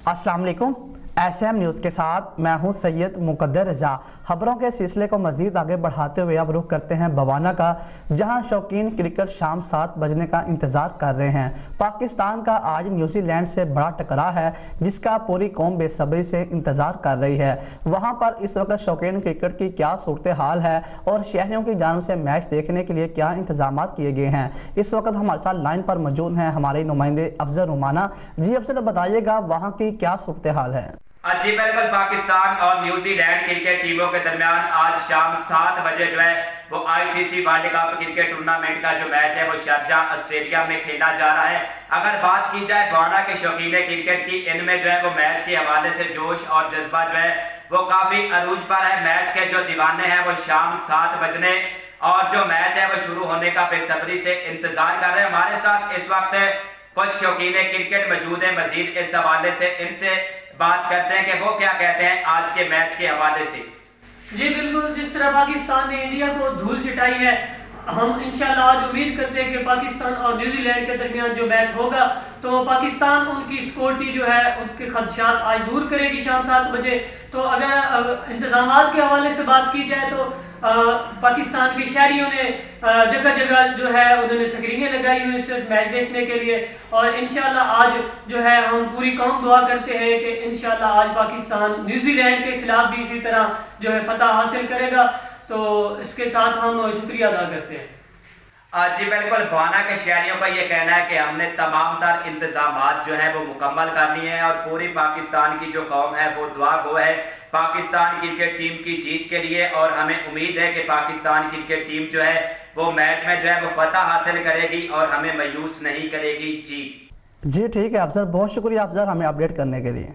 अस्सलाम वालेकुम। SM news के साथ मैं हूं सैयद मुकद्दर रज़ा। खबरों के सिलसिले को मज़ीद आगे बढ़ाते हुए अब रुख करते हैं बवाना का, जहां शौकीन क्रिकेट शाम 7 बजने का इंतज़ार कर रहे हैं। पाकिस्तान का आज न्यूजीलैंड से बड़ा टकराव है, जिसका पूरी कौम बेसब्री से इंतज़ार कर रही है। वहां पर इस वक्त शौकीन क्रिकेट की क्या सूरत हाल है और शहरियों की जानिब से मैच देखने के लिए क्या इंतजाम किए गए हैं। इस वक्त हमारे साथ लाइन पर मौजूद हैं हमारे नुमाइंदे अफजल रुमाना। जी अफजल, बताइएगा वहाँ की क्या सूरत हाल है। जी बिल्कुल, पाकिस्तान और न्यूजीलैंड क्रिकेट टीमों के दरमियान आज शाम 7 बजे जो है वो ICC world cup cricket tournament का जो मैच है वो शारजाह ऑस्ट्रेलिया में खेला जा रहा है। अगर बात की जाए बवाना के शौकीन क्रिकेट की, इनमें जो है वो मैच के हवाले से जोश और जज्बा जो है वो काफी अरूज पर है। मैच के जो दीवाने हैं वो शाम 7 बजने और जो मैच है वो शुरू होने का बेसब्री से इंतजार कर रहे हैं। हमारे साथ इस वक्त कुछ शौकीन क्रिकेट मौजूद है। मजीद इस हवाले से इनसे बात करते हैं कि वो क्या कहते हैं आज के मैच के हवाले से। जी बिल्कुल, जिस तरह पाकिस्तान ने इंडिया को धूल चटाई है, हम इंशाल्लाह आज उम्मीद करते हैं कि पाकिस्तान और न्यूजीलैंड के दरमियान जो मैच होगा तो पाकिस्तान उनकी सिक्योरिटी जो है उनके खदशात आज दूर करेगी शाम 7 बजे। तो अगर इंतजामात के हवाले से बात की जाए तो पाकिस्तान के शहरियों ने जगह जगह जो है उन्होंने स्क्रीनें लगाई हुई सिर्फ मैच देखने के लिए। और इंशाल्लाह आज जो है हम पूरी कौम दुआ करते हैं कि इंशाल्लाह आज पाकिस्तान न्यूजीलैंड के खिलाफ भी इसी तरह जो है फतह हासिल करेगा। तो इसके साथ हम शुक्रिया अदा करते हैं। जी बिल्कुल, बवाना के शहरियों का ये कहना है कि हमने तमाम तर इंतजामात जो है वो मुकम्मल कर लिए हैं और पूरी पाकिस्तान की जो कौम है वो दुआ गो है पाकिस्तान क्रिकेट टीम की जीत के लिए। और हमें उम्मीद है कि पाकिस्तान क्रिकेट टीम जो है वो मैच में जो है वो फतह हासिल करेगी और हमें मायूस नहीं करेगी। जी ठीक है अफजल, बहुत शुक्रिया अफजल हमें अपडेट करने के लिए।